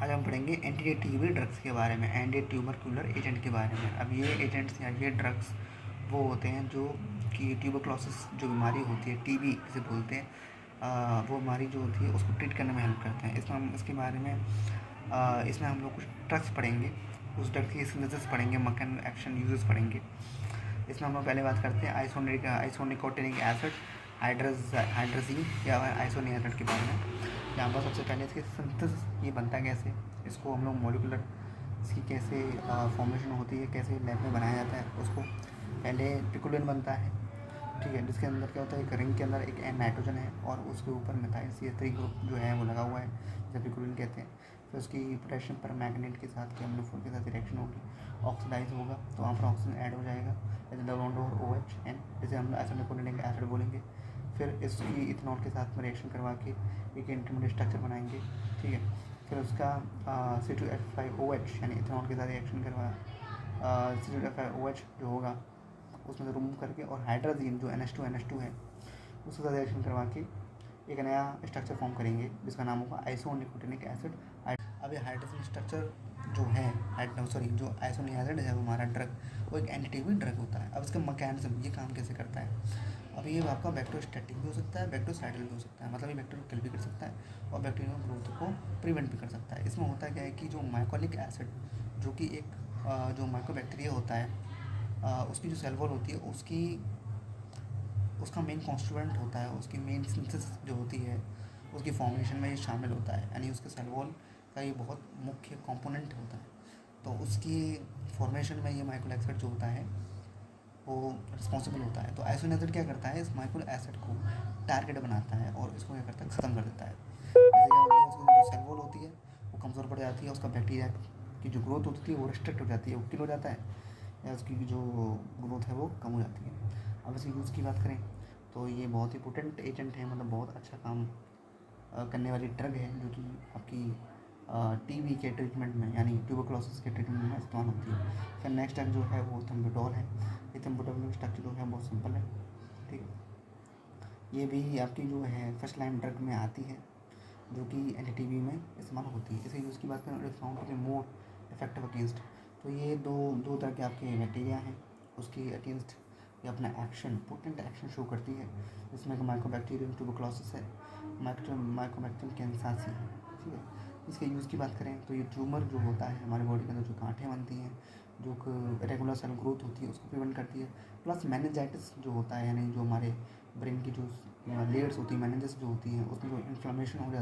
आज हम पढ़ेंगे एंटी टीबी ड्रग्स के बारे में, एंटी ट्यूबरकुलर एजेंट के बारे में। अब ये एजेंट्स या ये ड्रग्स वो होते हैं जो कि ट्यूबरक्लोसिस जो बीमारी होती है, टीबी जिसे बोलते हैं, वो बीमारी जो होती है उसको ट्रीट करने में हेल्प करते हैं। इसमें हम इसके बारे में इसमें हम लोग कुछ ड्रग्स पढ़ेंगे, उस ड्रग्स की सिंथेसिस पढ़ेंगे, मैकेनिकल एक्शन यूजेस पढ़ेंगे। इसमें हम लोग पहले बात करते हैं आइसोनिकोटिनिक एसिड, हाइड्रोजीन या आइसोनियाजिड के बारे में। यहाँ पर सबसे पहले इसकी सिंथेसिस ये बनता है कैसे, इसको हम लोग मॉलिक्यूलर इसकी कैसे फॉर्मेशन होती है, कैसे लैब में बनाया जाता है। उसको पहले पिकुलिन बनता है, ठीक है, जिसके अंदर क्या होता है, एक रिंग के अंदर एक नाइट्रोजन है और उसके ऊपर मिथाइल CH3 ग्रुप जो है वो लगा हुआ है, जब पिकुलिन कहते हैं। फिर उसकी पोटेशियम पर मैग्नेट के साथ केमलोफोर के साथ रिएक्शन होगी, ऑक्सीडाइज होगा तो वहाँ पर ऑक्सीजन ऐड हो जाएगा एज डबल बॉन्ड और OH, जिसे हम आइसोनिकोटिनिक एसिड बोलेंगे। फिर इसकी इथेनॉल के साथ में रिएक्शन करवा के एक इंटरमीडिएट स्ट्रक्चर बनाएंगे, ठीक है। फिर उसका C2H5OH यानी इथेनॉल के साथ रिएक्शन करवा C2H5OH जो होगा उसमें से रिमूव करके और हाइड्रोजीन जो NH2 है उसके साथ रिएक्शन करवा के एक नया स्ट्रक्चर फॉर्म करेंगे जिसका नाम होगा आइसोनिकोटिनिक एसिड। अब ये हाइड्रोजन स्ट्रक्चर जो है जो आइसोनियाजिड है वो हमारा ड्रग, वो एक एंटीटीबी ड्रग होता है। अब इसका मैकेनिज्म ये काम कैसे करता है, अब ये आपका बैक्टीरियोस्टैटिक भी हो सकता है, बैक्टीरियोसाइडल भी हो सकता है, मतलब ये बैक्टीरिया को किल भी कर सकता है और बैक्टीरिया ग्रोथ को प्रिवेंट भी कर सकता है। इसमें होता क्या है कि जो माइकोलिक एसिड जो कि एक जो माइकोबैक्टीरिया होता है उसकी जो सेल वॉल होती है उसका मेन कॉन्स्टिट्यूएंट होता है, उसकी मेन सिंथेसिस जो होती है उसकी फॉर्मेशन में ये शामिल होता है, यानी उसके सेल वॉल का ये बहुत मुख्य कंपोनेंट होता है। तो उसकी फॉर्मेशन में ये माइकोलिक एसिड जो होता है वो रिस्पॉन्सिबल होता है। तो आइसोनियाजिड क्या करता है, इस माइकोलिक एसिड को टारगेट बनाता है और इसको क्या करता है, ख़त्म कर देता है। जैसे क्या होती है, उसकी जो सेल वॉल होती है वो कमज़ोर पड़ जाती है, उसका बैक्टीरिया की जो ग्रोथ होती है वो रिस्ट्रिक्ट हो जाती है, वो किल हो जाता है, या उसकी जो ग्रोथ है वो कम हो जाती है। अब इसके यूज़ की बात करें तो ये बहुत ही पोटेंट एजेंट है, मतलब बहुत अच्छा काम करने वाली ड्रग है जो कि आपकी टीबी के ट्रीटमेंट में यानी ट्यूबरक्लोसिस के ट्रीटमेंट में इस्तेमाल होती है। फिर नेक्स्ट ड्रग जो है वो थिम्बुटोल है। ये थिम्बुटोल का स्ट्रक्चर जो है बहुत सिंपल है, ठीक है। ये भी आपकी जो है फर्स्ट लाइन ड्रग में आती है जो कि एंटी-टीबी में इस्तेमाल होती है। इसे यूज़ की बात करें, found to be more effective against, तो ये दो तरह के आपके बैक्टीरिया हैं, उसके अगेंस्ट ये अपना एक्शन पोटेंट एक्शन शो करती है, जिसमें कि माइकोबैक्टीरियम ट्यूबरक्लोसिस है, माइकोबैक्टीरियम कैंसासी है, ठीक है। इसके यूज़ की बात करें तो ये ट्यूमर जो होता है हमारे बॉडी के अंदर जो गांठें बनती हैं, जो रेगुलर सेल ग्रोथ होती है उसको प्रिवेंट करती है। प्लस मेनिंजाइटिस जो होता है, यानी जो हमारे ब्रेन की जो लेयर्स होती है, मेनिंजेस जो होती हैं उसमें जो इन्फ्लेमेशन हो जाती है